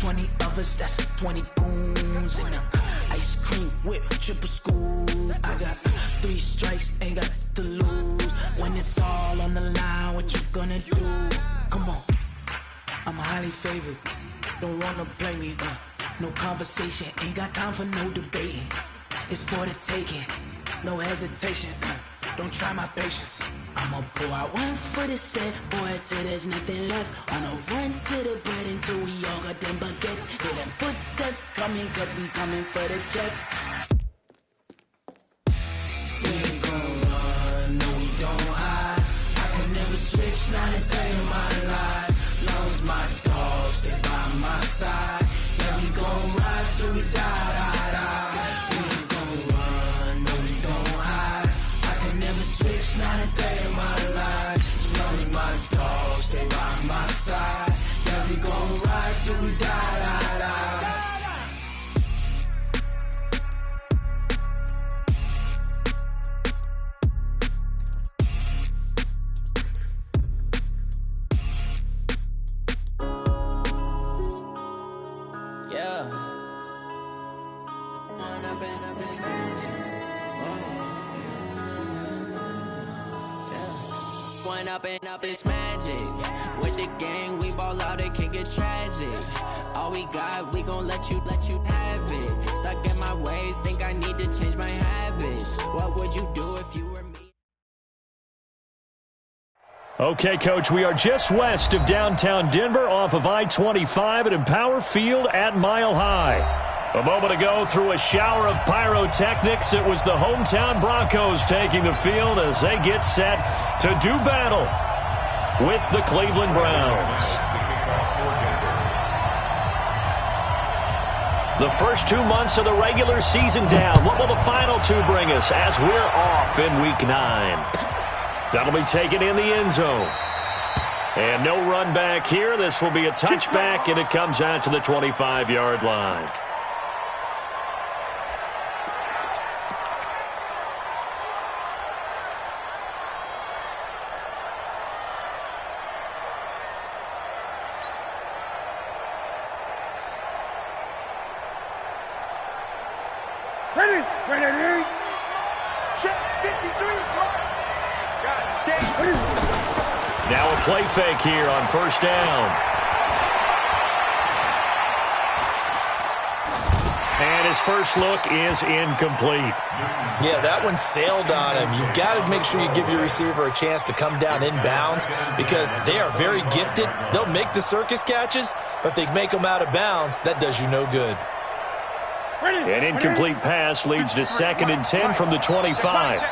20 of us, that's 20 goons. And ice cream whip, triple scoop. I got 3 strikes, ain't got to lose. When it's all on the line, what you gonna do? Come on, I'm highly favored. Don't wanna play me, no conversation. Ain't got time for no debating. It's for the taking, no hesitation. Don't try my patience. I'ma pour out one for the set, boy, till there's nothing left. On a run to the bread until we all got them baguettes. Hear them footsteps coming, cause we coming for the check. We ain't gon' run, no we don't hide. I can never switch, not a day in my life. Long as my dogs stay by my side. Yeah, we gon' ride till we die, die, die. We ain't gon' run, no we don't hide. I can never switch, not a day in my life. As long as my dogs stay by my side. Yeah, we gon' ride till we die, die, die. Up it's magic. With the gang, we ball out, it can get tragic. All we got, we gon' let you have it. Stuck in my ways, think I need to change my habits. What would you do if you were me? Okay, Coach, we are just west of downtown Denver off of I-25 at Empower Field at Mile High. A moment ago, through a shower of pyrotechnics, it was the hometown Broncos taking the field as they get set to do battle with the Cleveland Browns. The first 2 months of the regular season down. What will the final 2 bring us as we're off in Week 9? That'll be taken in the end zone. And no run back here. This will be a touchback, and it comes out to the 25-yard line. Ready. Check 53. Now a play fake here on first down. And his first look is incomplete. Yeah, that one sailed on him. You've got to make sure you give your receiver a chance to come down inbounds because they are very gifted. They'll make the circus catches, but if they make them out of bounds, that does you no good. An incomplete pass leads to 2nd and 10 from the 25.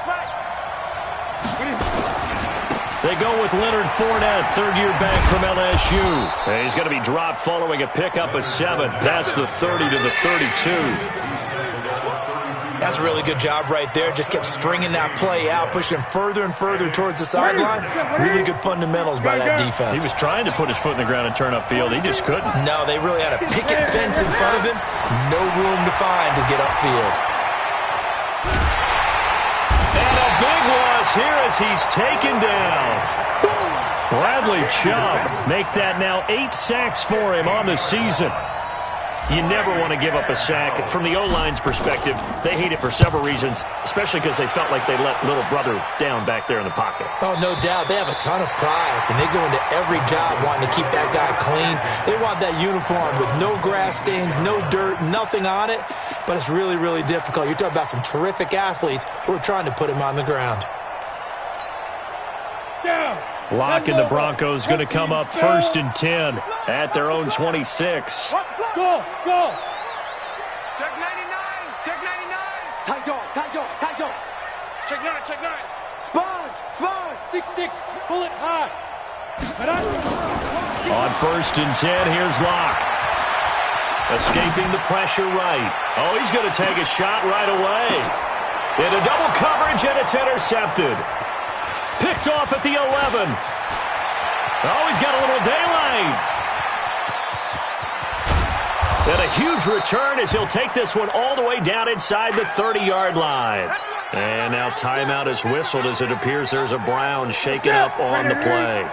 They go with Leonard Fournette, third-year back from LSU. And he's going to be dropped following a pickup of 7 past the 30 to the 32. That's a really good job right there. Just kept stringing that play out, pushing him further and further towards the sideline. Really good fundamentals by that defense. He was trying to put his foot in the ground and turn upfield. He just couldn't. No, they really had a picket fence in front of him. No room to find to get upfield. And a big loss here as he's taken down. Bradley Chubb make that now 8 sacks for him on the season. You never want to give up a sack. From the O-line's perspective, they hate it for several reasons, especially because they felt like they let little brother down back there in the pocket. Oh, no doubt. They have a ton of pride, and they go into every job wanting to keep that guy clean. They want that uniform with no grass stains, no dirt, nothing on it, but it's really, really difficult. You're talking about some terrific athletes who are trying to put him on the ground. Lock and the Broncos going to come up 1st and 10 at their own 26. Go! Check 99! Check 99! Tight dog! Check 9! Sponge! 6-6, pull it high. On 1st and 10, here's Locke. Escaping the pressure right. Oh, he's going to take a shot right away. Into double coverage, and it's intercepted. Picked off at the 11. Oh, he's got a little daylight. And a huge return as he'll take this one all the way down inside the 30-yard line. And now timeout is whistled as it appears there's a Brown shaken up on the play.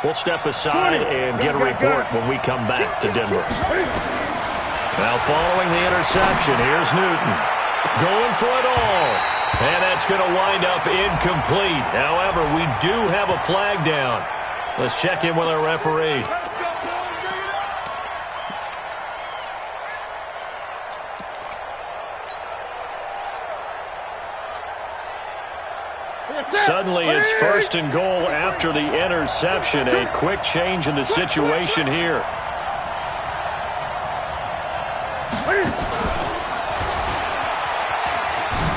We'll step aside and get a report when we come back to Denver. Now following the interception, here's Newton. Going for it all. And that's going to wind up incomplete. However, we do have a flag down. Let's check in with our referee. Suddenly, it's 1st and goal after the interception. A quick change in the situation here.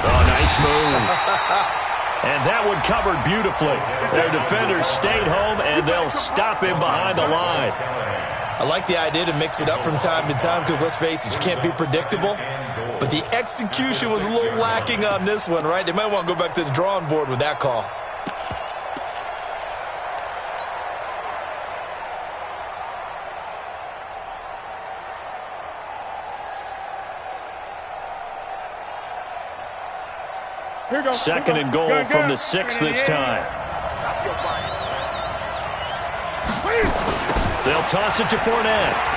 Oh, nice move. And that one covered beautifully. Their defenders stayed home, and they'll stop him behind the line. I like the idea to mix it up from time to time because, let's face it, you can't be predictable. But the execution was a little lacking on this one, right? They might want to go back to the drawing board with that call. Second and goal from the 6 this time. They'll toss it to Fournette.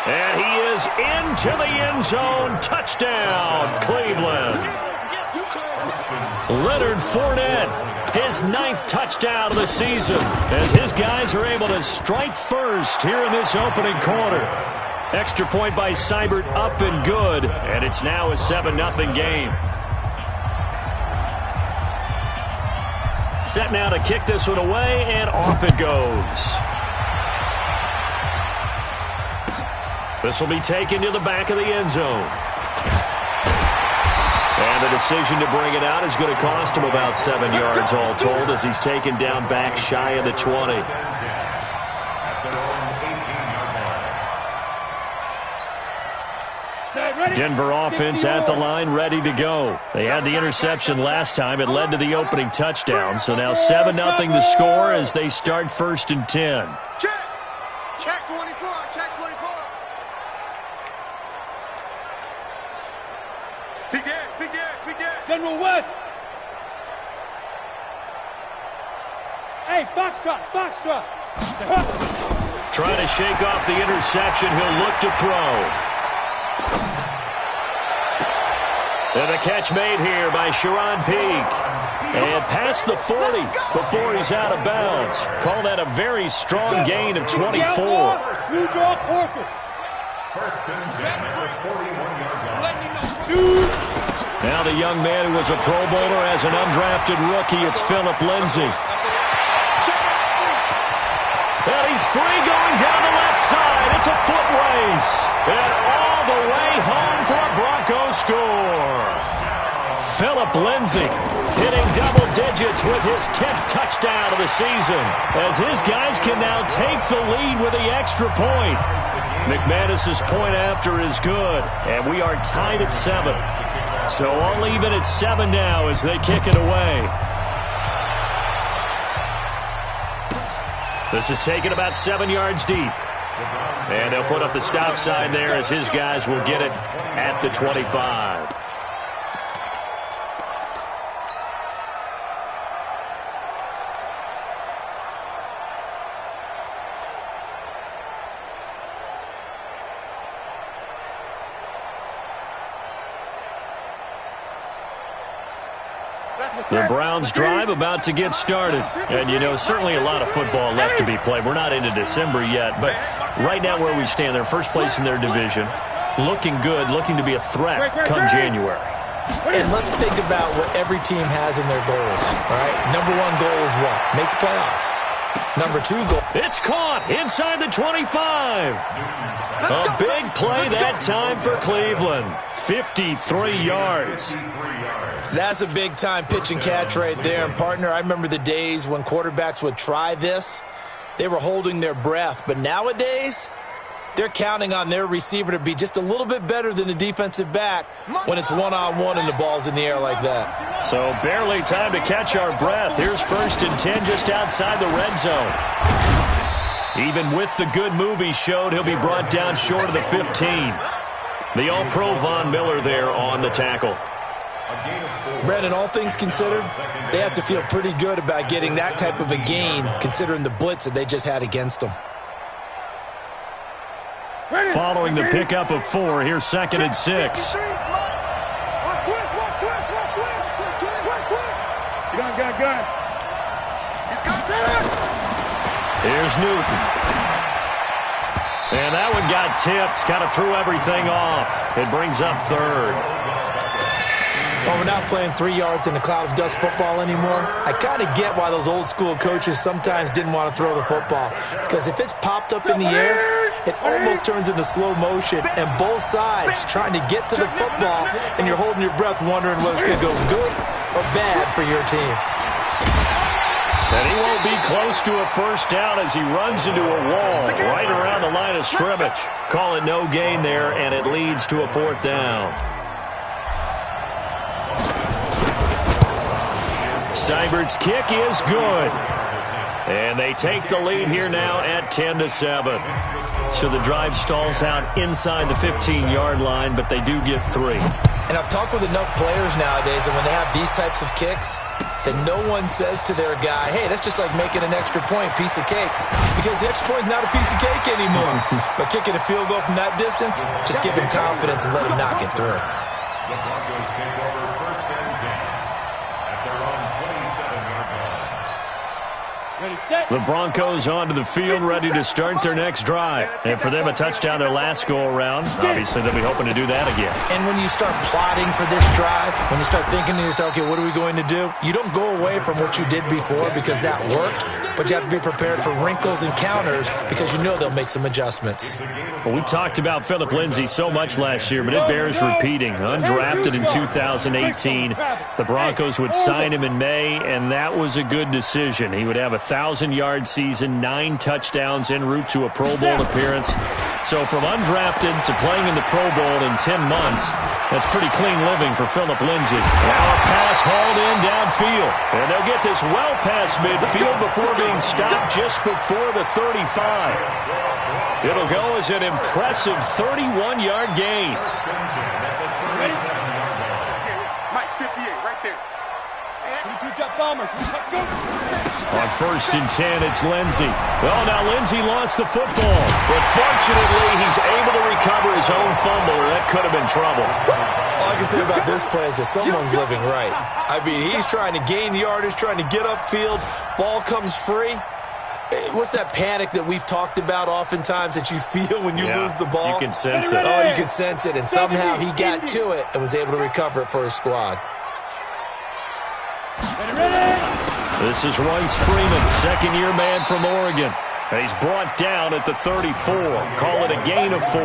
And he is into the end zone. Touchdown, Cleveland. Leonard Fournette, his 9th touchdown of the season, as his guys are able to strike first here in this opening quarter. Extra point by Seibert, up and good, and it's now a 7-0 game. Set now to kick this one away, and off it goes. This will be taken to the back of the end zone. And the decision to bring it out is going to cost him about 7 yards all told as he's taken down back shy of the 20. Denver offense at the line, ready to go. They had the interception last time. It led to the opening touchdown. So now 7-0 to score as they start 1st and 10. Check 24. Check 24. Begin. General West. Hey, Foxtrot. Trying to shake off the interception. He'll look to throw. And the catch made here by Sharon Peak. And past the 40 before he's out of bounds. Call that a very strong gain of 24. You draw Corpus. Now the young man who was a Pro Bowler as an undrafted rookie, it's Philip Lindsay. And he's free going down the left side. It's a foot race. And all the way home for a Broncos score. Philip Lindsay hitting double digits with his 10th touchdown of the season as his guys can now take the lead with the extra point. McManus's point after is good, and we are tied at 7. So all even at 7 now as they kick it away. This is taken about 7 yards deep. And they'll put up the stop sign there as his guys will get it at the 25. The Browns drive about to get started. And, you know, certainly a lot of football left to be played. We're not into December yet, but right now where we stand, they're first place in their division. Looking good, looking to be a threat come January. And let's think about what every team has in their goals, all right? Number 1 goal is what? Make the playoffs. Number 2 goal. It's caught inside the 25. A big play that time for Cleveland. 53 yards. That's a big-time pitch and catch right there. And, partner, I remember the days when quarterbacks would try this. They were holding their breath. But nowadays, they're counting on their receiver to be just a little bit better than the defensive back when it's one-on-one and the ball's in the air like that. So barely time to catch our breath. Here's 1st and 10 just outside the red zone. Even with the good move he showed, he'll be brought down short of the 15. The All-Pro Von Miller there on the tackle. Brandon, all things considered, they have to feel pretty good about getting that type of a gain considering the blitz that they just had against them. Following the pickup of 4, here's 2nd and 6. Gun. Here's Newton. And that one got tipped. Kind of threw everything off. It brings up 3rd. Well, we're not playing 3 yards in a cloud of dust football anymore. I kind of get why those old school coaches sometimes didn't want to throw the football. Because if it's popped up in the air, it almost turns into slow motion. And both sides trying to get to the football, and you're holding your breath wondering whether it's going to go good or bad for your team. And he won't be close to a first down as he runs into a wall right around the line of scrimmage. Call it no gain there, and it leads to a 4th down. Seibert's kick is good. And they take the lead here now at 10-7. So the drive stalls out inside the 15-yard line, but they do get 3. And I've talked with enough players nowadays, and when they have these types of kicks, that no one says to their guy, hey, that's just like making an extra point, piece of cake. Because the extra point is not a piece of cake anymore. But kicking a field goal from that distance, just give him confidence and let him knock it through. The Broncos take over 1st and 10 at their own 27-yard line. The Broncos onto the field, ready to start their next drive. And for them, a touchdown their last go-around. Obviously, they'll be hoping to do that again. And when you start plotting for this drive, when you start thinking to yourself, okay, what are we going to do? You don't go away from what you did before because that worked, but you have to be prepared for wrinkles and counters because you know they'll make some adjustments. Well, we talked about Philip Lindsay so much last year, but it bears repeating. Undrafted in 2018, the Broncos would sign him in May, and that was a good decision. He would have a 1,000-yard season, 9 touchdowns en route to a Pro Bowl appearance. So from undrafted to playing in the Pro Bowl in 10 months, that's pretty clean living for Philip Lindsay. Now a pass hauled in downfield. And they'll get this well past midfield before being stopped just before the 35. It'll go as an impressive 31-yard gain. Mike, 58, right there. On 1st and 10, it's Lindsay. Well, now Lindsay lost the football, but fortunately he's able to recover his own fumble, or that could have been trouble. All I can say about this play is that someone's living right. I mean, he's trying to gain yardage, trying to get upfield. Ball comes free. What's that panic that we've talked about oftentimes that you feel when you lose the ball? You can sense it. Oh, you can sense it, and somehow he got to it and was able to recover it for his squad. This is Royce Freeman, second-year man from Oregon. And he's brought down at the 34. Call it a gain of 4.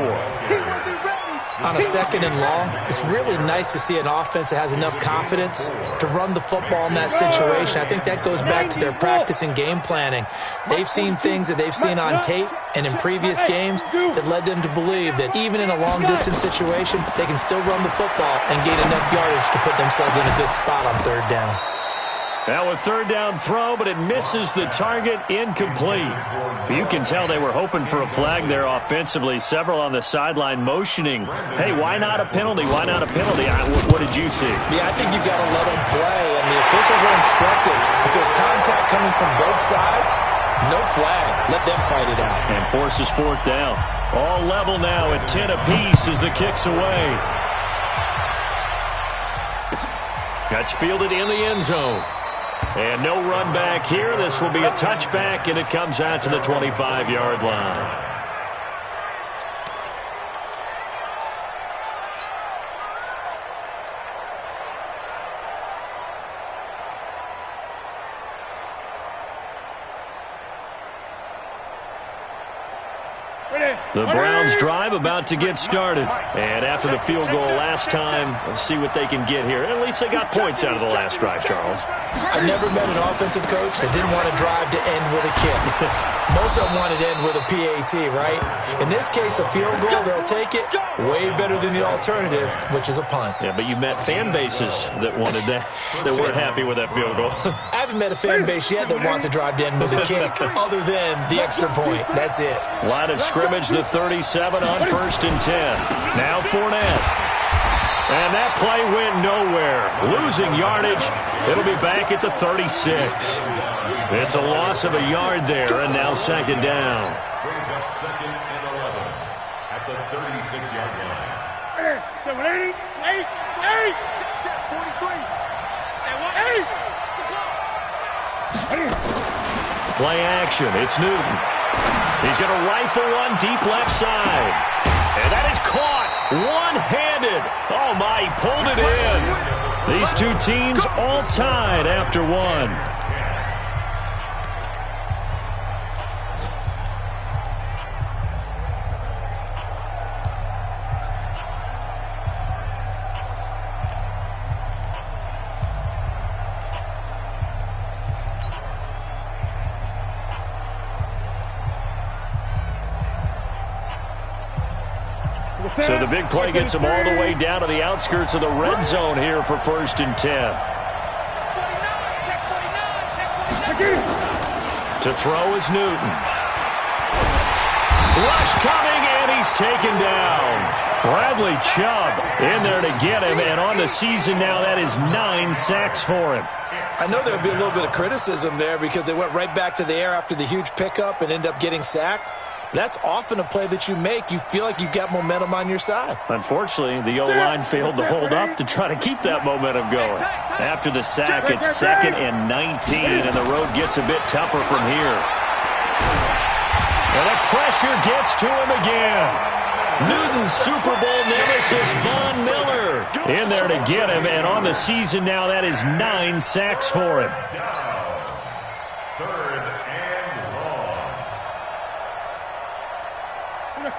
On a 2nd and long, it's really nice to see an offense that has enough confidence to run the football in that situation. I think that goes back to their practice and game planning. They've seen things that they've seen on tape and in previous games that led them to believe that even in a long-distance situation, they can still run the football and gain enough yardage to put themselves in a good spot on 3rd down. Now a 3rd down throw, but it misses the target, incomplete. You can tell they were hoping for a flag there offensively. Several on the sideline motioning, hey, why not a penalty? Why not a penalty? What did you see? Yeah, I think you've got to let them play, and the officials are instructed. If there's contact coming from both sides, no flag. Let them fight it out. And forces 4th down. All level now at 10 apiece as the kick's away. That's fielded in the end zone. And no run back here. This will be a touchback, and it comes out to the 25-yard line. The Browns drive about to get started. And after the field goal last time, we'll see what they can get here. At least they got points out of the last drive, Charles. I never met an offensive coach that didn't want to drive to end with a kick. Most of them wanted to end with a PAT, right? In this case, a field goal, they'll take it. Way better than the alternative, which is a punt. Yeah, but you've met fan bases that wanted that, that weren't happy with that field goal. I haven't met a fan base yet that wants to drive to end with a kick other than the extra point. That's it. Line of scrimmage, the 37 on 1st and 10. Now Fournette. And that play went nowhere. Losing yardage. It'll be back at the 36. It's a loss of a yard there, and now 2nd down. Brings up 2nd and 11. the 36-yard line. 780, 8, 43. Say what? 8. Play action. It's Newton. He's going to rifle one deep left side. And that is caught one-handed. Oh, my, he pulled it in. These two teams all tied after one. So the big play gets him all the way down to the outskirts of the red zone here for 1st and 10. To throw is Newton. Rush coming, and he's taken down. Bradley Chubb in there to get him, and on the season now, that is 9 sacks for him. I know there would be a little bit of criticism there because they went right back to the air after the huge pickup and ended up getting sacked. That's often a play that you make. You feel like you've got momentum on your side. Unfortunately, the O-line failed to hold up to try to keep that momentum going. After the sack, it's 2nd and 19, and the road gets a bit tougher from here. And the pressure gets to him again. Newton's Super Bowl nemesis, Von Miller, in there to get him, and on the season now, that is 9 sacks for him.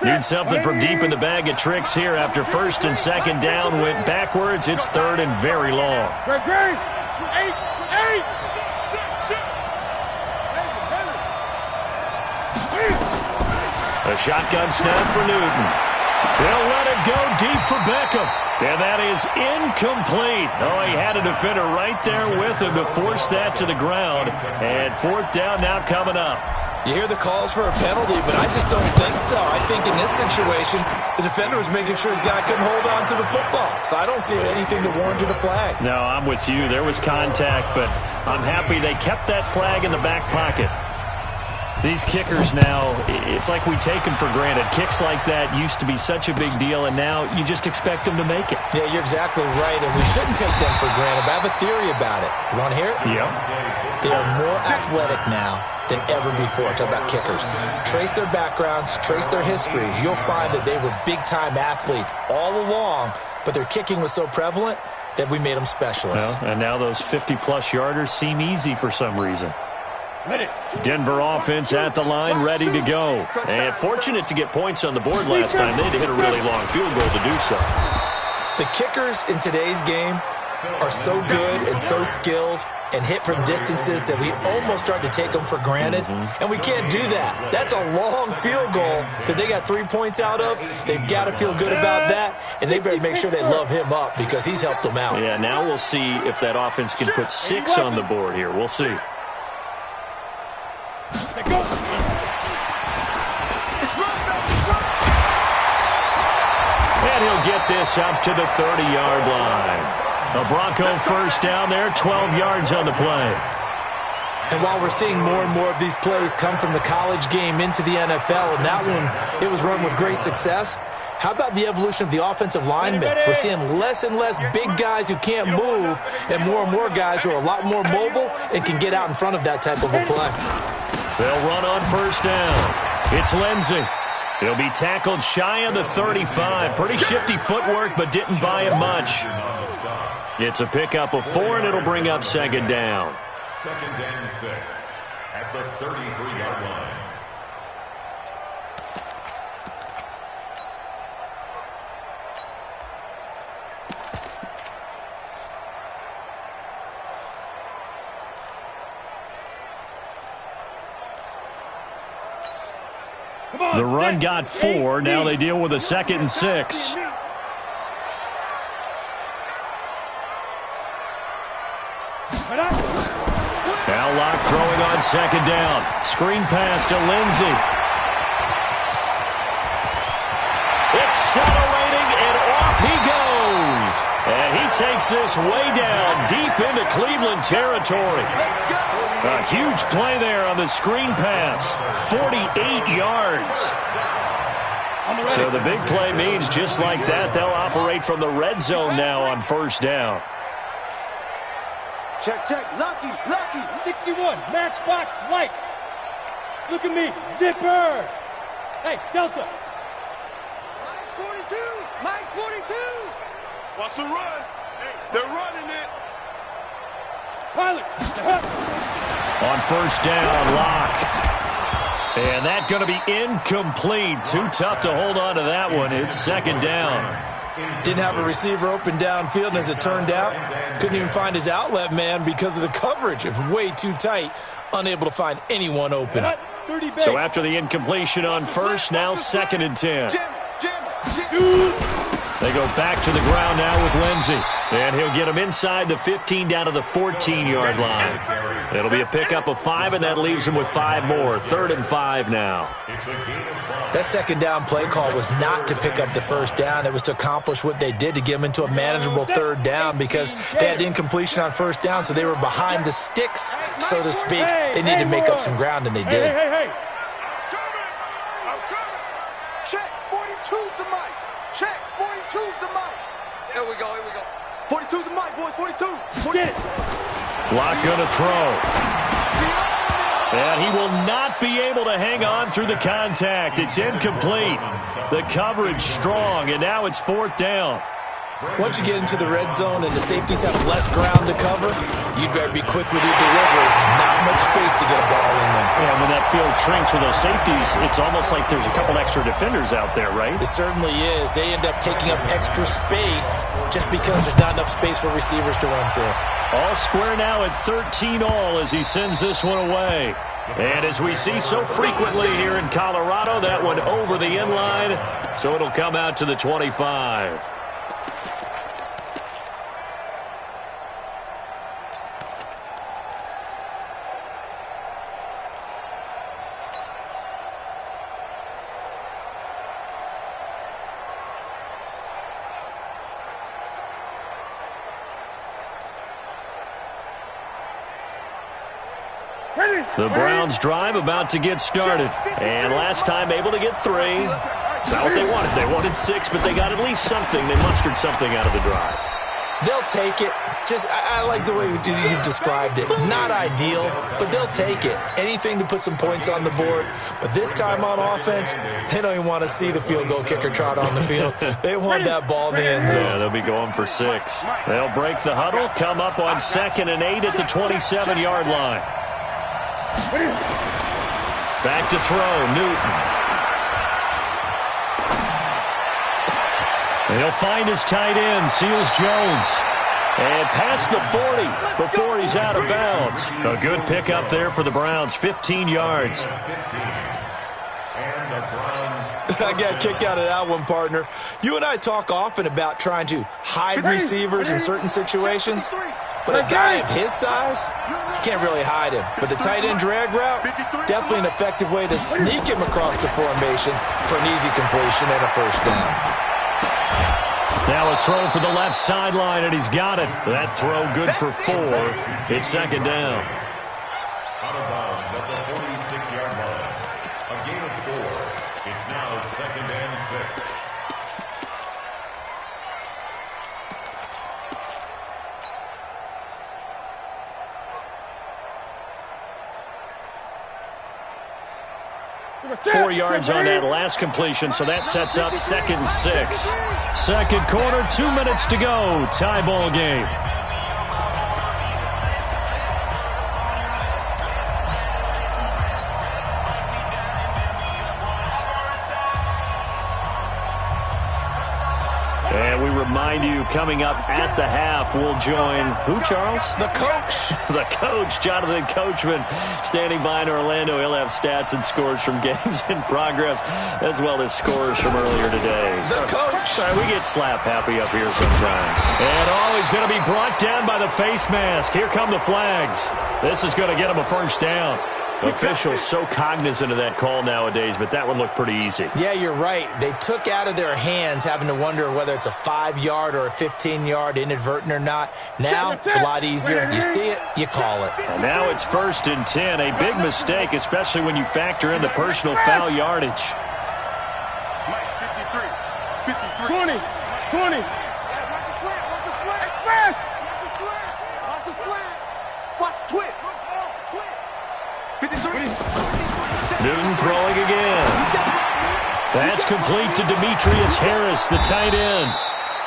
Need something from deep in the bag of tricks here after 1st and 2nd down went backwards. It's 3rd and very long. A shotgun snap for Newton. They'll let it go deep for Beckham. And that is incomplete. Oh, he had a defender right there with him to force that to the ground. And 4th down now coming up. You hear the calls for a penalty, but I just don't think so. I think in this situation, the defender was making sure his guy couldn't hold on to the football. So I don't see anything to warrant a flag. No, I'm with you. There was contact, but I'm happy they kept that flag in the back pocket. These kickers now, it's like we take them for granted. Kicks like that used to be such a big deal, and now you just expect them to make it. Yeah, you're exactly right, and we shouldn't take them for granted, but I have a theory about it. You want to hear it? Yeah. They are more athletic now than ever before. Talk about kickers. Trace their backgrounds, trace their histories. You'll find that they were big-time athletes all along, but their kicking was so prevalent that we made them specialists. Well, and now those 50-plus yarders seem easy for some reason. Denver offense at the line, ready to go. And fortunate to get points on the board last time. They had to hit a really long field goal to do so. The kickers in today's game are so good and so skilled and hit from distances that we almost start to take them for granted. And we can't do that. That's a long field goal that they got 3 points out of. They've got to feel good about that, and they better make sure they love him up because he's helped them out. Yeah, now we'll see if that offense can put 6 on the board here. We'll see. And he'll get this up to the 30-yard line. A Bronco 1st down there, 12 yards on the play. And while we're seeing more and more of these plays come from the college game into the NFL, and that one, it was run with great success, how about the evolution of the offensive linemen? We're seeing less and less big guys who can't move and more guys who are a lot more mobile and can get out in front of that type of a play. They'll run on 1st down. It's Lindsey. He'll be tackled shy of the 35. Pretty shifty footwork, but didn't buy him much. It's a pickup of 4, and it'll bring up 2nd down. 2nd and 6 at the 33-yard line. The run got 4. Now they deal with a 2nd and 6. Al Locke throwing on 2nd down. Screen pass to Lindsey. Accelerating, and off he goes. And he takes this way down deep into Cleveland territory. A huge play there on the screen pass. 48 yards. So the big play means just like that, they'll operate from the red zone now on first down. Check, check. Lucky, lucky. 61. Matchbox lights. Look at me. Zipper. Hey, Delta. Mike's 42. Mike's 42. Watch the run. They're running it. Pilot. On first down, Locke. And that's going to be incomplete. Too tough to hold on to that one. It's second down. Didn't have a receiver open downfield, and as it turned out, couldn't even find his outlet man because of the coverage. It was way too tight, unable to find anyone open. So after the incompletion on first, now second and 10. They go back to the ground now with Lindsey. And he'll get him inside the 15 down to the 14-yard line. It'll be a pickup of 5, and that leaves him with 5 more. 3rd and 5 now. That second down play call was not to pick up the first down. It was to accomplish what they did to get him into a manageable 3rd down because they had incompletion on first down, so they were behind the sticks, so to speak. They needed to make up some ground, and they did. Check, 42's the mic. Check, 42's the mic. Here we go, here we go. 42's the mic, boys, 42. Get it. Locke going to throw. And he will not be able to hang on through the contact. It's incomplete. The coverage strong, and now it's 4th down. Once you get into the red zone and the safeties have less ground to cover, you'd better be quick with your delivery. Not much space to get a ball in there. And when that field shrinks with those safeties, it's almost like there's a couple extra defenders out there, right? It certainly is. They end up taking up extra space just because there's not enough space for receivers to run through. All square now at 13 all as he sends this one away. And as we see so frequently here in Colorado, that one over the end line, so it'll come out to the 25. The Browns drive about to get started. And last time able to get 3. It's not what they wanted. They wanted 6, but they got at least something. They mustered something out of the drive. They'll take it. I like the way you described it. Not ideal, but they'll take it. Anything to put some points on the board. But this time on offense, they don't even want to see the field goal kicker trot on the field. They want that ball in the end zone. Yeah, they'll be going for 6. They'll break the huddle, come up on 2nd and 8 at the 27-yard line. Back to throw, Newton. He'll find his tight end, Seals Jones. And past the 40 before he's out of bounds. A good pickup there for the Browns, 15 yards. I got kicked out of that one, partner. You and I talk often about trying to hide receivers in certain situations. But a guy of his size, can't really hide him. But the tight end drag route, definitely an effective way to sneak him across the formation for an easy completion and a first down. Now a throw for the left sideline, and he's got it. That throw good for 4. It's second down. Out of bounds at the 46-yard line. A gain of 4. It's now 2nd and 6. Four yards on that last completion, so that sets up 2nd and 6. Second quarter, 2 minutes to go. Tie ball game. And we remind you, coming up at the half, we'll join who, Charles? The coach. The coach, Jonathan Coachman, standing by in Orlando. He'll have stats and scores from games in progress, as well as scores from earlier today. The coach. Sorry, we get slap happy up here sometimes. And always going to be brought down by the face mask. Here come the flags. This is going to get him a first down. Officials so cognizant of that call nowadays, but that one looked pretty easy. Yeah, you're right. They took out of their hands having to wonder whether it's a 5-yard or a 15-yard, inadvertent or not. Now it's a lot easier. You see it, you call it. And now it's 1st and 10. A big mistake, especially when you factor in the personal foul yardage. 20. Watch the slant. Watch the slant. Watch the slant. Watch the twist. 53. Newton throwing again. That's complete to Demetrius Harris, the tight end.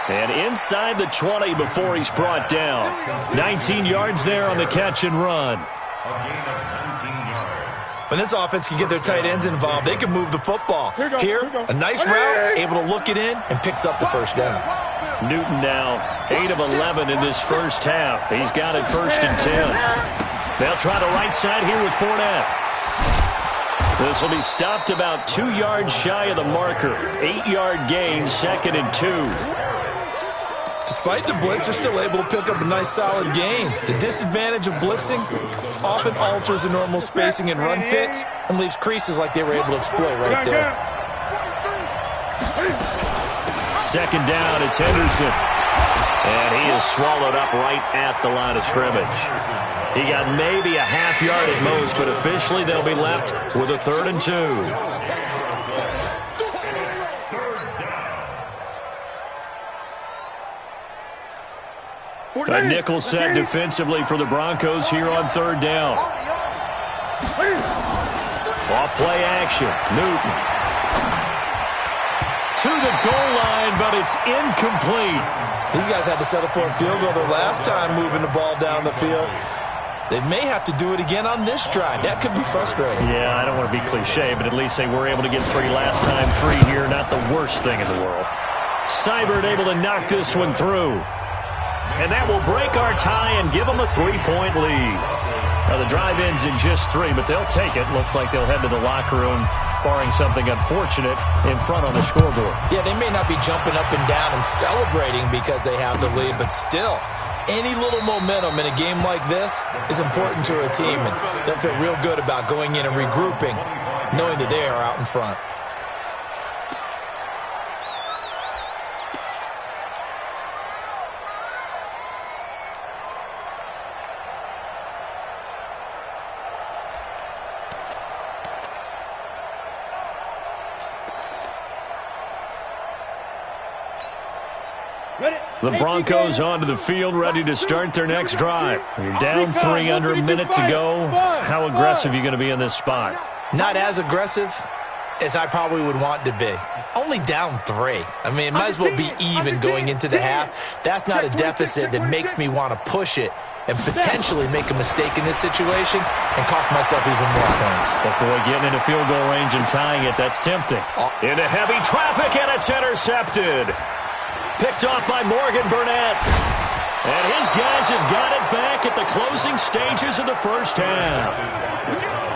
And inside the 20 before he's brought down. 19 yards there on the catch and run. A gain of 19 yards. When this offense can get their tight ends involved, they can move the football. Here, a nice route, able to look it in, and picks up the first down. Newton now 8 of 11 in this first half. He's got it 1st and 10. They'll try the right side here with Fournette. This will be stopped about 2 yards shy of the marker. 8-yard gain, 2nd and 2. Despite the blitz, they're still able to pick up a nice solid gain. The disadvantage of blitzing often alters the normal spacing and run fits and leaves creases like they were able to exploit right there. 2nd down, it's Henderson. And he is swallowed up right at the line of scrimmage. He got maybe a half yard at most, but officially they'll be left with a 3rd and 2. A nickel set defensively for the Broncos here on 3rd down. Off play action. Newton. To the goal line, but it's incomplete. These guys had to settle for a field goal their last time moving the ball down the field. They may have to do it again on this drive. That could be frustrating. Yeah, I don't want to be cliche, but at least they were able to get 3 last time. 3 here, not the worst thing in the world. Seibert able to knock this one through. And that will break our tie and give them a 3-point lead. Now, the drive ends in just 3, but they'll take it. Looks like they'll head to the locker room, barring something unfortunate, in front on the scoreboard. Yeah, they may not be jumping up and down and celebrating because they have the lead, but still, any little momentum in a game like this is important to a team, and they'll feel real good about going in and regrouping, knowing that they are out in front. The Broncos onto the field, ready to start their next drive. You're down 3, under a minute to go. How aggressive are you going to be in this spot? Not as aggressive as I probably would want to be. Only down 3. I mean, it might as well be even going into the half. That's not a deficit that makes me want to push it and potentially make a mistake in this situation and cost myself even more points. But boy, getting into field goal range and tying it, that's tempting. Into heavy traffic, and it's intercepted. Picked off by Morgan Burnett. And his guys have got it back at the closing stages of the first half.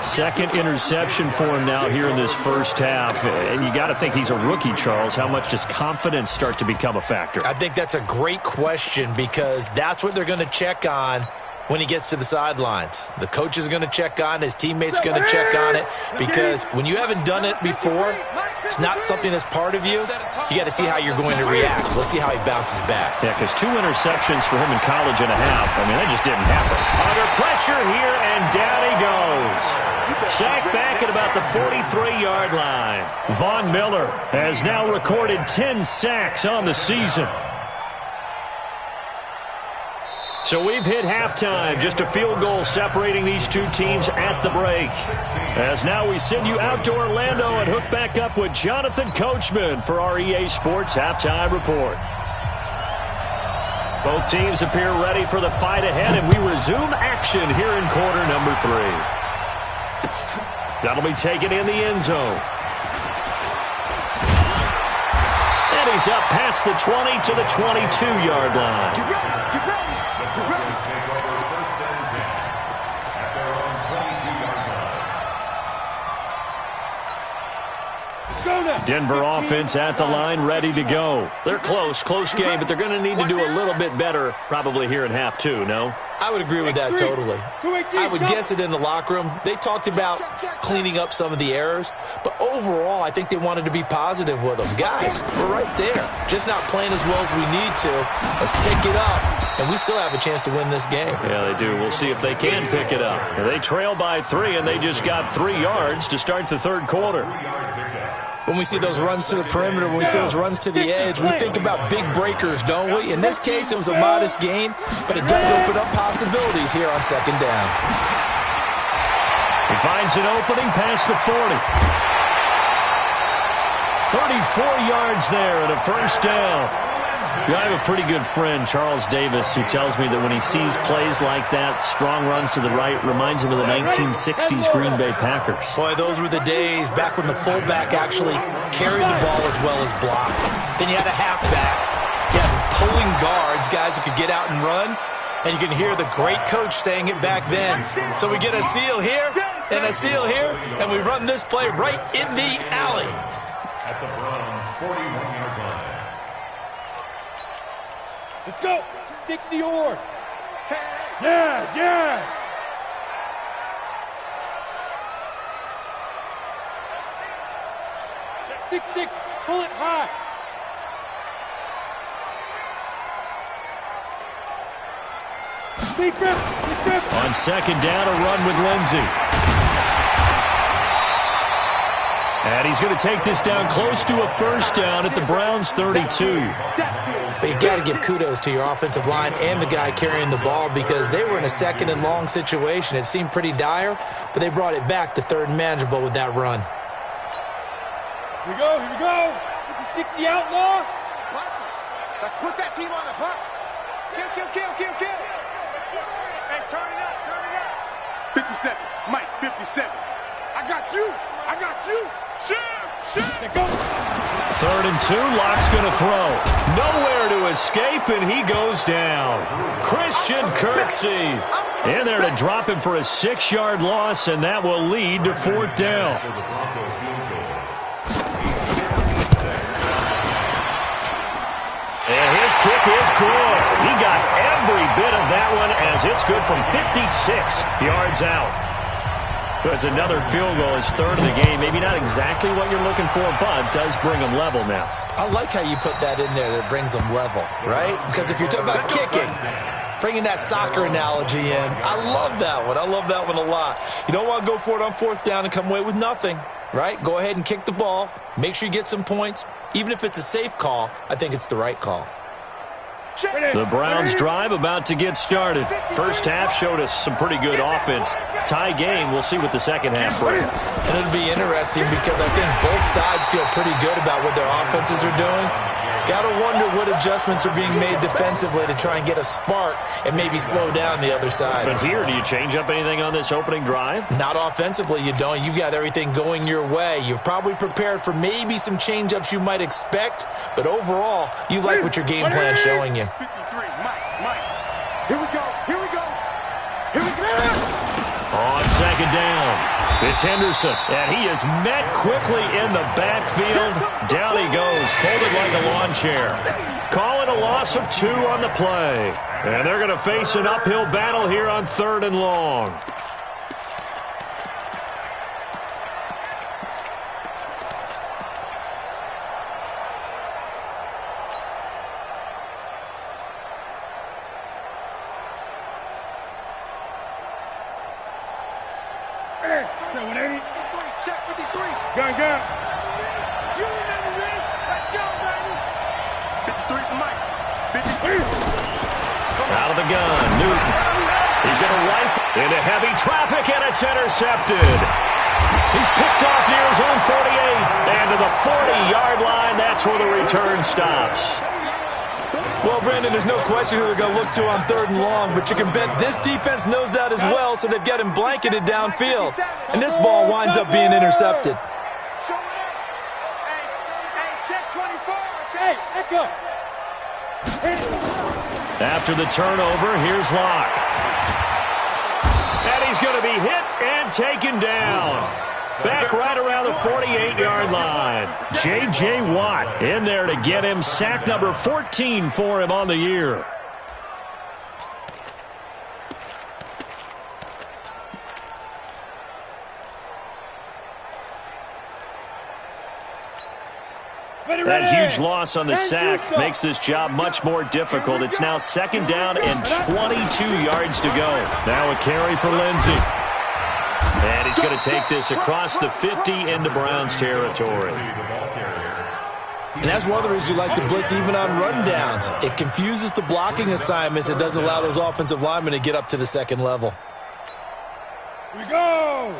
2nd interception for him now here in this first half. And you got to think he's a rookie, Charles. How much does confidence start to become a factor? I think that's a great question because that's what they're going to check on when he gets to the sidelines. The coach is going to check on, his teammate's going to check on it, because when you haven't done it before, it's not something that's part of you. You got to see how you're going to react. Let's see how he bounces back. Yeah, because 2 interceptions for him in college and a half. I mean, that just didn't happen. Under pressure here, and down he goes. Sacked back at about the 43-yard line. Von Miller has now recorded 10 sacks on the season. So we've hit halftime, just a field goal separating these two teams at the break. As now we send you out to Orlando and hook back up with Jonathan Coachman for our EA Sports Halftime Report. Both teams appear ready for the fight ahead, and we resume action here in quarter number 3. That'll be taken in the end zone. And he's up past the 20 to the 22-yard line. Denver offense at the line, ready to go. They're close game, but they're going to need to do a little bit better probably here in half 2, no? I would agree with that totally. I would guess it in the locker room. They talked about cleaning up some of the errors, but overall, I think they wanted to be positive with them. Guys, we're right there. Just not playing as well as we need to. Let's pick it up, and we still have a chance to win this game. Yeah, they do. We'll see if they can pick it up. They trail by 3, and they just got 3 yards to start the third quarter. When we see those runs to the perimeter, when we see those runs to the edge, we think about big breakers, don't we? In this case, it was a modest gain, but it does open up possibilities here on second down. He finds an opening past the 40. 34 yards there and a first down. Yeah, I have a pretty good friend, Charles Davis, who tells me that when he sees plays like that, strong runs to the right, reminds him of the 1960s Green Bay Packers. Boy, those were the days back when the fullback actually carried the ball as well as blocked. Then you had a halfback. You had pulling guards, guys who could get out and run. And you can hear the great coach saying it back then. So we get a seal here and a seal here, and we run this play right in the alley. At the Browns' 41-yard line. Let's go. 60 or. Yes, yes. Just 6-6. Pull it high. Deep grip. On second down, a run with Lindsey. And he's going to take this down close to a first down at the Browns' 32. But you got to give kudos to your offensive line and the guy carrying the ball because they were in a second and long situation. It seemed pretty dire, but they brought it back to third and manageable with that run. Here we go, here we go. Get the 60 outlaw. Let's put that team on the bus. Kill. Hey, turn it up. 57. Mike, 57. I got you. Shoot. Third and 2, Locke's going to throw. Nowhere to escape, and he goes down. Christian Kirksey in there to drop him for a 6-yard loss, and that will lead to fourth down. And his kick is good. He got every bit of that one as it's good from 56 yards out. It's another field goal. His third of the game. Maybe not exactly what you're looking for, but does bring him level now. I like how you put that in there that brings them level, right? Because if you're talking about kicking, bringing that soccer analogy in, I love that one. I love that one a lot. You don't want to go for it on fourth down and come away with nothing, right? Go ahead and kick the ball. Make sure you get some points. Even if it's a safe call, I think it's the right call. The Browns drive about to get started. First half showed us some pretty good offense. Tie game, we'll see what the second half brings. And it'll be interesting because I think both sides feel pretty good about what their offenses are doing. Got to wonder what adjustments are being made defensively to try and get a spark and maybe slow down the other side. But here, do you change up anything on this opening drive? Not offensively, you don't. You've got everything going your way. You've probably prepared for maybe some change-ups you might expect, but overall, you like what your game plan's showing you. 53, Mike. Here we go. On second down, it's Henderson, and he is met quickly in the backfield. Down he goes, folded like a lawn chair. Call it a loss of 2 on the play. And they're going to face an uphill battle here on third and long. Check 53. Gun. You remember me? Let's go, baby. 53 to Mike. 53. Out of the gun, Newton. He's going to rifle into heavy traffic, and it's intercepted. He's picked off near his own 48, and to the 40-yard line, that's where the return stops. Well, Brandon, there's no question who they're going to look to on third and long, but you can bet this defense knows that as well, so they've got him blanketed downfield. And this ball winds up being intercepted. Show it up. Hey, check 24. Hey, Echo. After the turnover, here's Locke. And he's going to be hit and taken down. Back right around the 48-yard line. J.J. Watt in there to get him sack number 14 for him on the year. That huge loss on the sack makes this job much more difficult. It's now second down and 22 yards to go. Now a carry for Lindsey. And he's going to take this across the 50 into Browns territory. And that's one of the reasons you like to blitz even on rundowns. It confuses the blocking assignments. It doesn't allow those offensive linemen to get up to the second level. Here we go.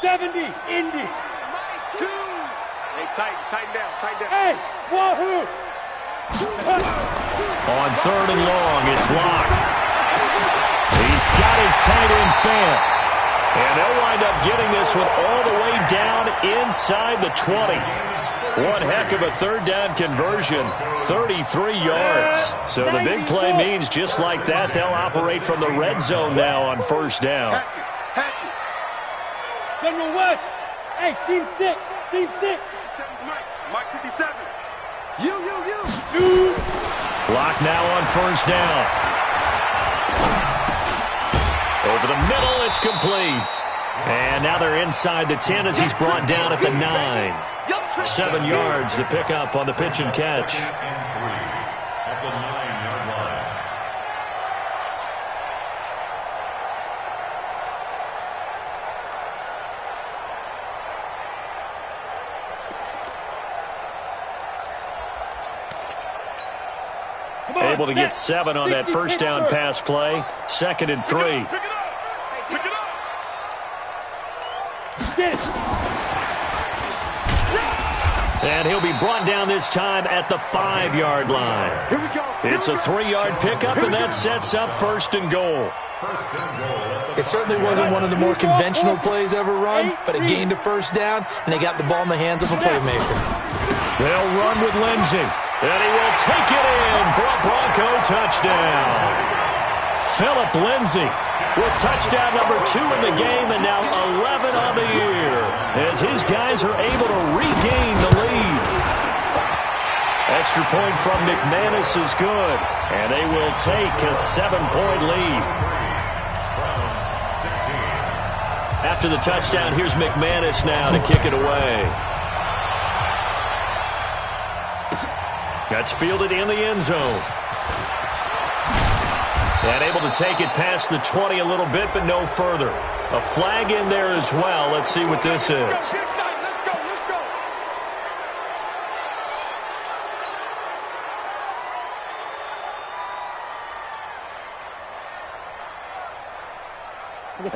70, Indy. 2. Hey, tighten down. Hey, wahoo. On third and long, it's locked. He's got his tight end fan. And they'll wind up getting this one all the way down inside the 20. One heck of a third down conversion, 33 yards. So the big play means just like that, they'll operate from the red zone now on first down. Patch it. General West. Hey, seam 6. Mike 57. You. 2. Block now on first down. Over the middle, it's complete. And now they're inside the 10 as he's brought down at the 9. 7 yards to pick up on the pitch and catch. At the 9-yard line. Able to get 7 on that first down pass play. 2nd and 3. Pick it up. And he'll be brought down this time at the 5-yard line. Here we go. It's a 3-yard pickup, and that sets up first and goal. It certainly wasn't one of the more conventional plays ever run, but it gained a first down, and they got the ball in the hands of a playmaker. They'll run with Lindsey, and he will take it in for a Bronco touchdown. Philip Lindsey with touchdown number 2 in the game, and now 11 on the year as his guys are able to regain the lead. Extra point from McManus is good, and they will take a 7-point lead. After the touchdown, here's McManus now to kick it away. That's fielded in the end zone. And able to take it past the 20 a little bit, but no further. A flag in there as well. Let's see what this is. Let's go.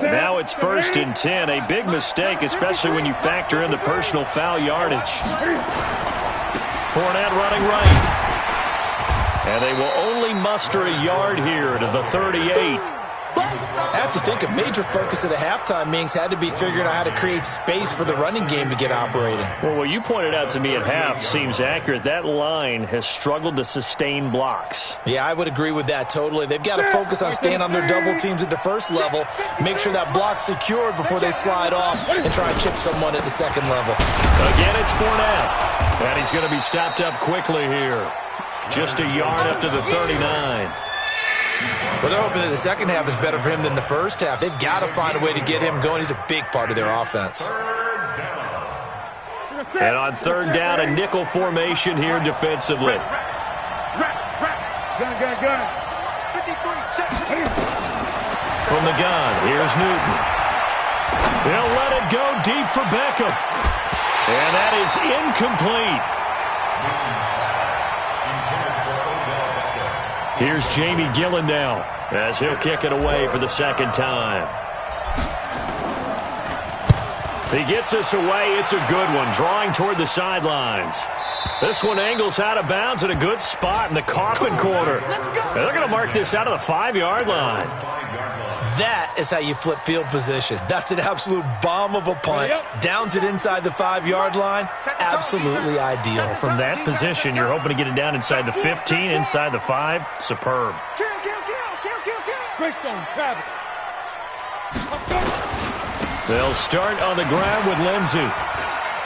And now it's 1st and 10. A big mistake, especially when you factor in the personal foul yardage. Fournette running right. And they will only muster a yard here to the 38. I have to think a major focus of the halftime meetings had to be figuring out how to create space for the running game to get operating. Well, what you pointed out to me at half seems accurate. That line has struggled to sustain blocks. Yeah, I would agree with that totally. They've got to focus on staying on their double teams at the first level, make sure that block's secured before they slide off and try and chip someone at the second level. Again, it's Fournette. And he's going to be stopped up quickly here. Just a yard up to the 39. Well, they're hoping that the second half is better for him than the first half. They've got to find a way to get him going. He's a big part of their offense. And on third down, a nickel formation here defensively. Gun. 53, check. From the gun, here's Newton. They'll let it go deep for Beckham. And that is incomplete. Here's Jamie Gillen now as he'll kick it away for the second time. He gets us away. It's a good one, drawing toward the sidelines. This one angles out of bounds at a good spot in the coffin corner. And they're going to mark this out of the 5-yard line. That is how you flip field position. That's an absolute bomb of a punt. Downs it inside the 5-yard line. Absolutely ideal. From that position, you're hoping to get it down inside the 15, inside the 5. Superb. Kill. Greystone, Travis. They'll start on the ground with Lindsey.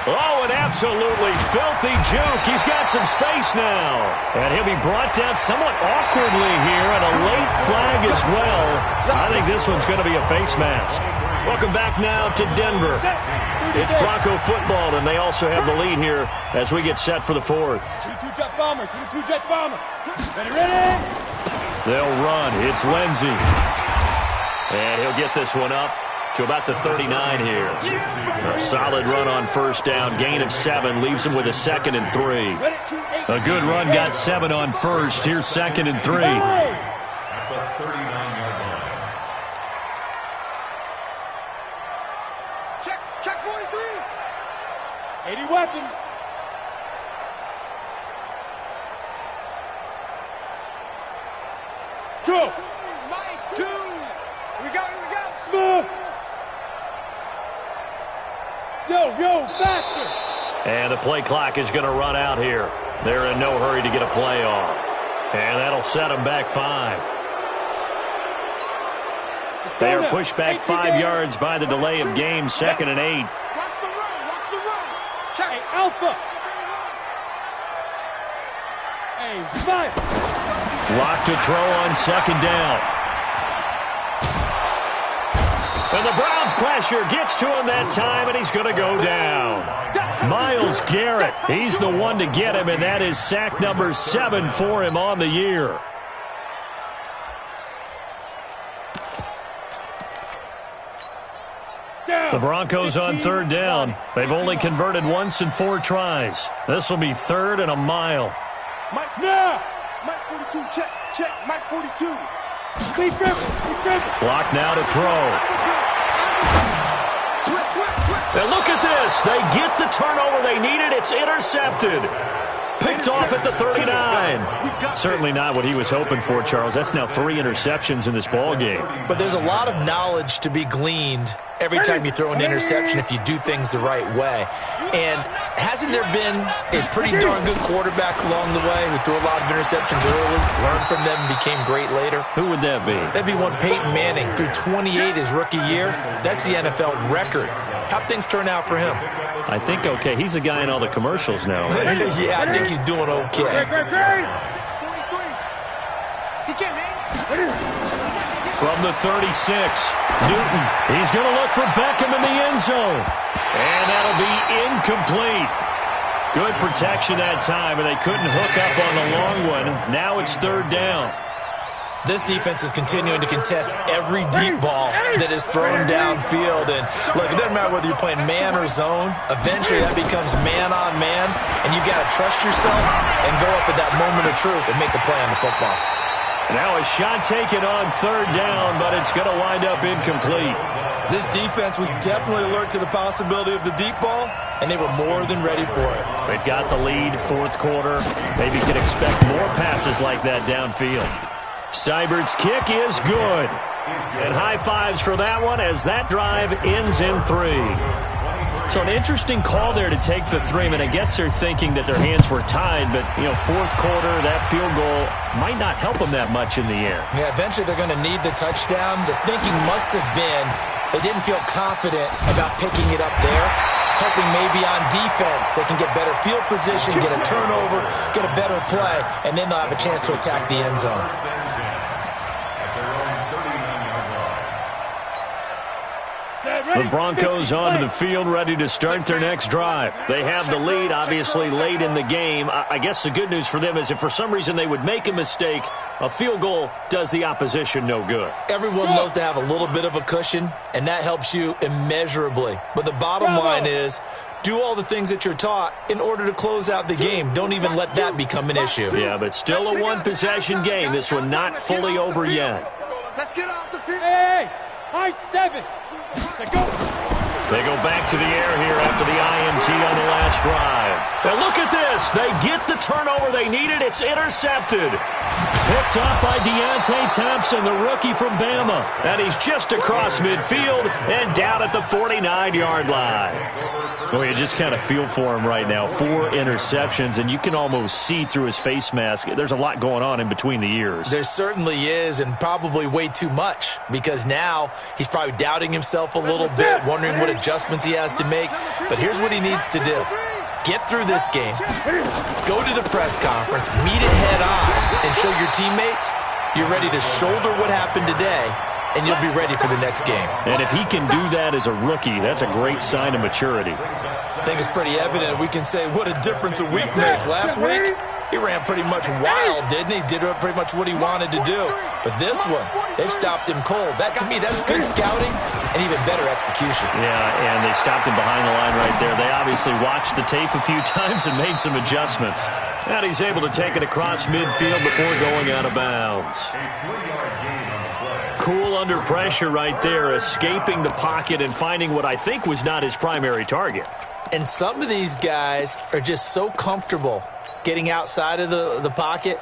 Oh, an absolutely filthy juke. He's got some space now. And he'll be brought down somewhat awkwardly here, and a late flag as well. I think this one's going to be a face mask. Welcome back now to Denver. It's Bronco football, and they also have the lead here as we get set for the 4th. 22 jet bomber. Ready? They'll run. It's Lindsey. And he'll get this one up to about the 39 here. A solid run on first down. Gain of 7 leaves him with a 2nd and 3. A good run got 7 on first. Here's 2nd and 3. At the 39-yard line. Check 43. 80 weapon. Go. Mike, 2. We go. Smooth. Yo, faster. And the play clock is going to run out here. They're in no hurry to get a play off. And that'll set them back 5. They are pushed back 5 yards by the delay of game. 2nd and 8. Watch the run. Check. Hey, Alpha. Hey, Smite. Lock to throw on 2nd down. And the Browns pressure gets to him that time, and he's going to go down. Myles Garrett, he's the one to get him, and that is sack number 7 for him on the year. The Broncos on 3rd down. They've only converted once in 4 tries. This will be 3rd and a mile. Mike, now. Mike 42, check. Mike 42. Keep dribbling. Block now to throw. And look at this. They get the turnover they needed. It's intercepted. Picked off at the 39. Certainly not what he was hoping for, Charles. That's now 3 interceptions in this ball game. But there's a lot of knowledge to be gleaned every time you throw an interception if you do things the right way. And hasn't there been a pretty darn good quarterback along the way who threw a lot of interceptions early, learned from them, and became great later? Who would that be? That'd be one Peyton Manning. Threw 28 his rookie year. That's the NFL record. How'd things turn out for him? I think okay. He's the guy in all the commercials now. Right? Yeah, I think he's doing okay. From the 36, Newton. He's going to look for Beckham in the end zone. And that'll be incomplete. Good protection that time, and they couldn't hook up on the long one. Now it's 3rd down. This defense is continuing to contest every deep ball that is thrown downfield. And look, it doesn't matter whether you're playing man or zone. Eventually that becomes man on man, and you got to trust yourself and go up at that moment of truth and make a play on the football. Now a shot taken on 3rd down, but it's going to wind up incomplete. This defense was definitely alert to the possibility of the deep ball, and they were more than ready for it. They've got the lead, 4th quarter. Maybe can expect more passes like that downfield. Seibert's kick is good. And high fives for that one as that drive ends in 3. So an interesting call there to take the 3. I mean, I guess they're thinking that their hands were tied, but, 4th quarter, that field goal might not help them that much in the air. Yeah, eventually they're going to need the touchdown. The thinking must have been they didn't feel confident about picking it up there, hoping maybe on defense they can get better field position, get a turnover, get a better play, and then they'll have a chance to attack the end zone. The Broncos onto the field, ready to start their next drive. They have the lead, obviously, late in the game. I guess the good news for them is if for some reason they would make a mistake, a field goal does the opposition no good. Everyone loves to have a little bit of a cushion, and that helps you immeasurably. But the bottom line is, do all the things that you're taught in order to close out the game. Don't even let that become an issue. Yeah, but still a one-possession game. This one not fully over yet. Let's get off the field. Hey, high 7. They go back to the air here after the INT on the last drive. And look at this. They get the turnover they needed. It's intercepted. Picked off by Deontay Thompson, the rookie from Bama. And he's just across midfield and down at the 49-yard line. Well, you just kind of feel for him right now. 4 interceptions, and you can almost see through his face mask. There's a lot going on in between the ears. There certainly is, and probably way too much, because now he's probably doubting himself a little bit, wondering what adjustments he has to make. But here's what he needs to do. Get through this game, go to the press conference, meet it head on, and show your teammates you're ready to shoulder what happened today, and you'll be ready for the next game. And if he can do that as a rookie, that's a great sign of maturity. I think it's pretty evident. We can say what a difference a week makes. Last week, he ran pretty much wild, didn't he? Did pretty much what he wanted to do. But this one, They've stopped him cold. That, to me, that's good scouting and even better execution. Yeah, and they stopped him behind the line right there. They obviously watched the tape a few times and made some adjustments. And he's able to take it across midfield before going out of bounds. Cool under pressure right there, escaping the pocket and finding what I think was not his primary target. And some of these guys are just so comfortable getting outside of the pocket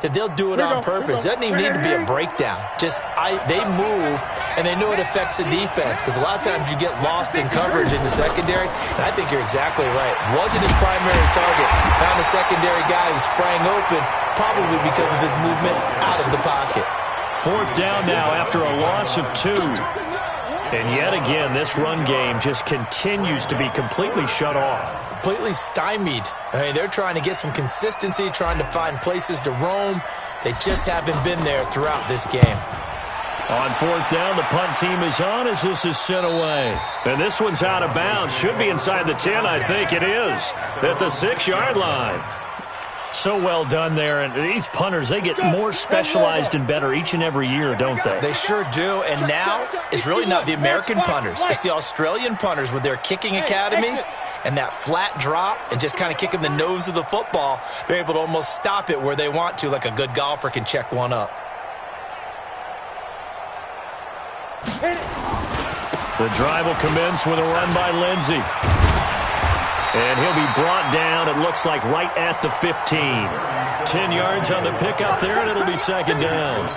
that they'll do it on purpose. It doesn't even need to be a breakdown. They move, and they know it affects the defense, because a lot of times you get lost in coverage in the secondary, and I think you're exactly right. Wasn't his primary target. Found a secondary guy who sprang open, probably because of his movement out of the pocket. 4th down now after a loss of 2. And yet again, this run game just continues to be completely shut off. Completely stymied. I mean, they're trying to get some consistency, trying to find places to roam. They just haven't been there throughout this game. On 4th down, the punt team is on as this is sent away. And this one's out of bounds. Should be inside the 10, I think it is. At the 6-yard line. So well done there, and these punters, they get more specialized and better each and every year, don't they? They sure do, and now it's really not the American punters. It's the Australian punters with their kicking academies and that flat drop and just kind of kicking the nose of the football. They're able to almost stop it where they want to, like a good golfer can check one up. The drive will commence with a run by Lindsey. And he'll be brought down, it looks like, right at the 15. 10 yards on the pickup there, and it'll be 2nd down.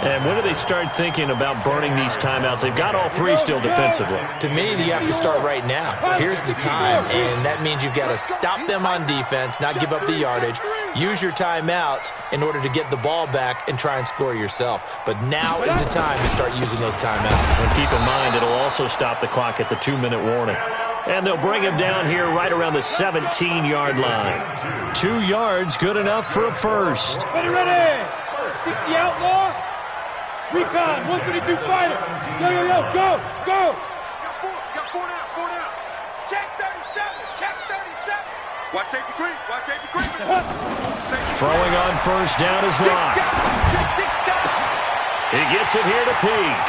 And when do they start thinking about burning these timeouts? They've got all 3 still defensively. To me, you have to start right now. Here's the time, and that means you've got to stop them on defense, not give up the yardage, use your timeouts in order to get the ball back and try and score yourself. But now is the time to start using those timeouts. And keep in mind, it'll also stop the clock at the 2-minute warning. And they'll bring him down here right around the 17-yard line. 2 yards, good enough for a first. Ready. 60 outlaw. Recon, 132 fighter. Yo, go. Got 4 down. Check 37. Watch safety creep. Throwing on first down is Locke. He gets it here to Peake.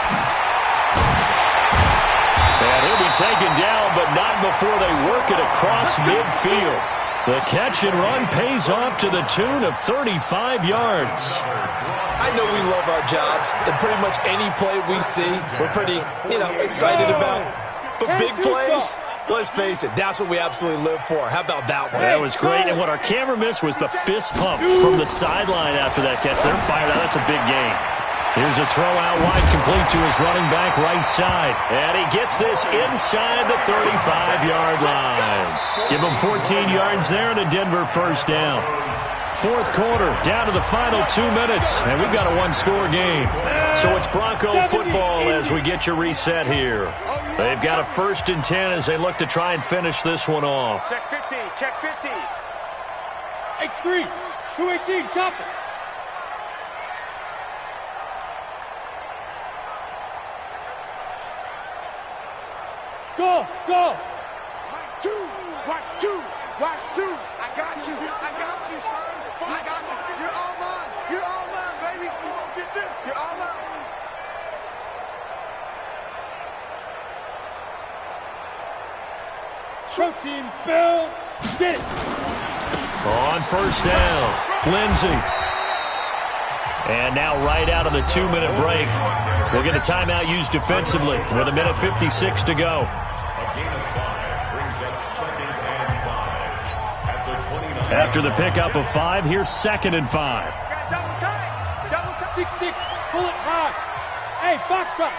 And he'll be taken down, but not before they work it across midfield. The catch and run pays off to the tune of 35 yards. I know we love our jobs, and pretty much any play we see, we're pretty, excited about. But big plays, let's face it, that's what we absolutely live for. How about that one? That was great, and what our camera missed was the fist pump from the sideline after that catch. They're fired out. That's a big game. Here's a throw out wide, complete to his running back right side. And he gets this inside the 35-yard line. Give him 14 yards there and a Denver first down. 4th quarter, down to the final 2 minutes, and we've got a 1-score game. So it's Bronco football as we get you reset here. They've got a 1st and 10 as they look to try and finish this one off. Check 15. X3, 218, chop it. Go. Watch two. I got you, son. I got you. You're all mine, baby. You won't get this. You're all mine. Protein spell. Get it. On first down, Lindsey. And now right out of the 2-minute break, we'll get a timeout used defensively with 1:56 to go. After the pickup of 5, here's 2nd and 5. Double tight. 6-6, pull it high. Hey, box drop.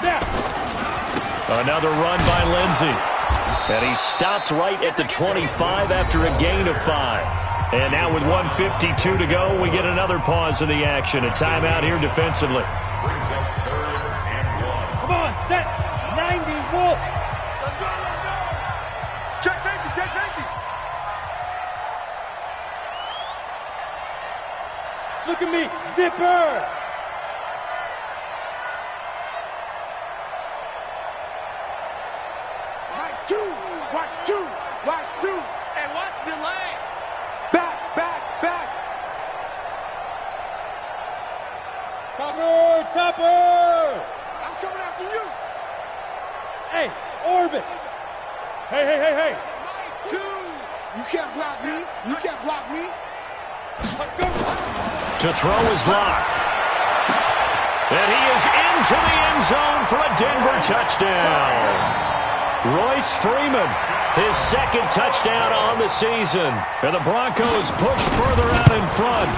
Snap. Another run by Lindsey. And he stopped right at the 25 after a gain of 5. And now with 1:52 to go, we get another pause in the action. A timeout here defensively. Come on, set. 90, Wolf. Let's go. Check safety. Look at me, zipper. Watch two. And watch delay. Back. Cover Zipper! I'm coming after you. Hey, Orbit! Hey! Two. You can't block me. You can't block me. To throw his lock. And he is into the end zone for a Denver touchdown. Royce Freeman, his second touchdown on the season. And the Broncos push further out in front.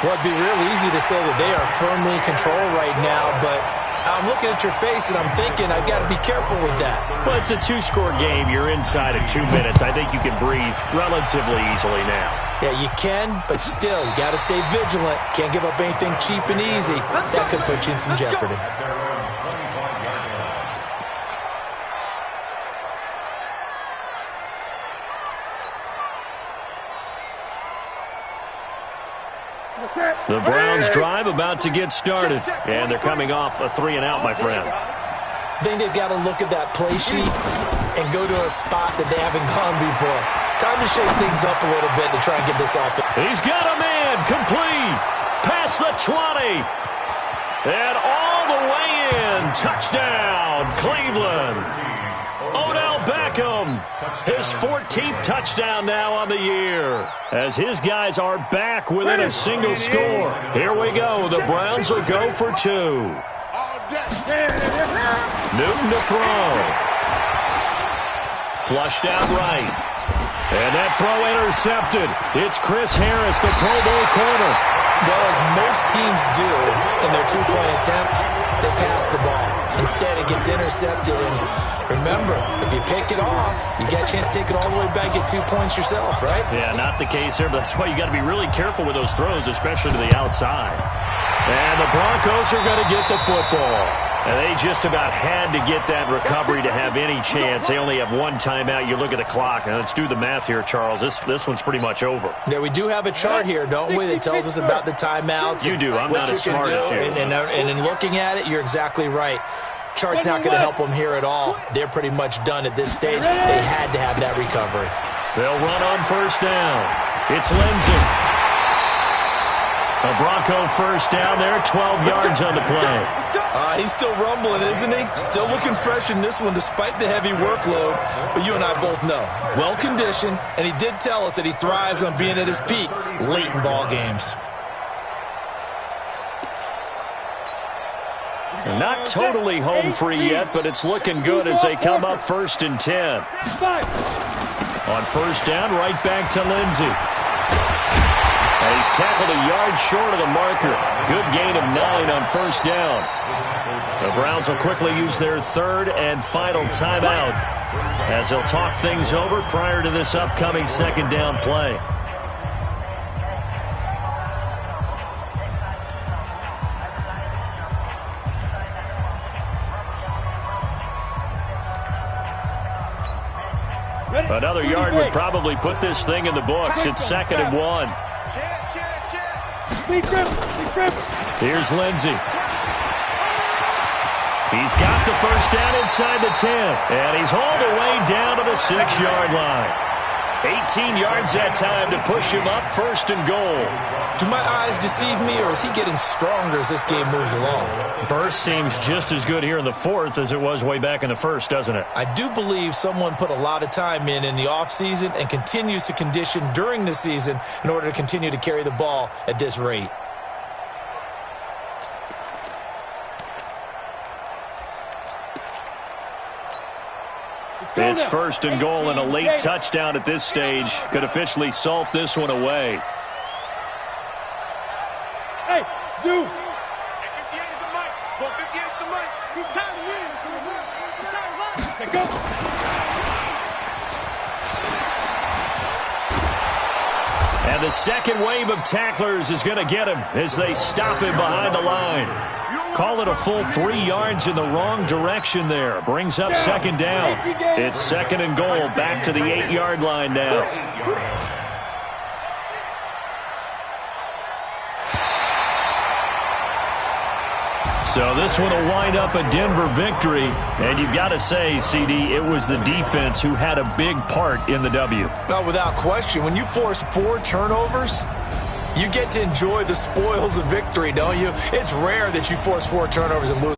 Well, it'd be real easy to say that they are firmly in control right now, but I'm looking at your face and I'm thinking I've got to be careful with that. Well, it's a two-score game. You're inside of 2 minutes. I think you can breathe relatively easily now. Yeah, you can, but still, you got to stay vigilant. Can't give up anything cheap and easy. That could put you in some jeopardy. The Browns drive about to get started, and they're coming off a 3-and-out, my friend. I think they've got to look at that play sheet and go to a spot that they haven't gone before. Time to shake things up a little bit to try and get this off. He's got a man complete past the 20 and all the way in. Touchdown, Cleveland. Odell Beckham, his 14th touchdown now on the year, as his guys are back within a single score. Here we go. The Browns will go for 2. Newton to throw. Flushed out right. And that throw intercepted. It's Chris Harris, the Pro Bowl corner. Well, as most teams do in their two-point attempt, they pass the ball. Instead, it gets intercepted. And remember, if you pick it off, you get a chance to take it all the way back, get 2 points yourself, right? Yeah, not the case here, but that's why you got to be really careful with those throws, especially to the outside. And the Broncos are going to get the football. And they just about had to get that recovery to have any chance. They only have one timeout. You look at the clock. And let's do the math here, Charles. This one's pretty much over. Yeah, we do have a chart here, don't we, that tells us about the timeouts. You do. I'm not as smart as you. And in looking at it, you're exactly right. Chart's not going to help them here at all. They're pretty much done at this stage. They had to have that recovery. They'll run on first down. It's Lindsey. A Bronco first down there, 12 yards on the play. He's still rumbling, isn't he? Still looking fresh in this one despite the heavy workload. But you and I both know, well-conditioned, and he did tell us that he thrives on being at his peak late in ball games. Not totally home free yet, but it's looking good as they come up 1st and 10. On first down, right back to Lindsey. And he's tackled a yard short of the marker. Good gain of 9 on first down. The Browns will quickly use their 3rd and final timeout as they'll talk things over prior to this upcoming 2nd down play. Another yard would probably put this thing in the books. It's 2nd and 1. Here's Lindsey. He's got the first down inside the 10. And he's hauled away down to the 6-yard line. 18 yards that time to push him up 1st and goal. Do my eyes deceive me, or is he getting stronger as this game moves along? Burst seems just as good here in the 4th as it was way back in the 1st, doesn't it? I do believe someone put a lot of time in the offseason and continues to condition during the season in order to continue to carry the ball at this rate. It's 1st and goal, and a late touchdown at this stage could officially salt this one away. Hey, Zoo! 58 is the mic. Go 58 is the mic. He's time to win. He's time to run. Hey, go! And the second wave of tacklers is going to get him as they stop him behind the line. Call it a full 3 yards in the wrong direction there. Brings up 2nd down. It's 2nd and goal, back to the 8-yard line now. So this one will wind up a Denver victory. And you've got to say, CD, it was the defense who had a big part in the W. No, without question. When you force 4 turnovers, You get to enjoy the spoils of victory, don't you? It's rare that you force 4 turnovers and lose.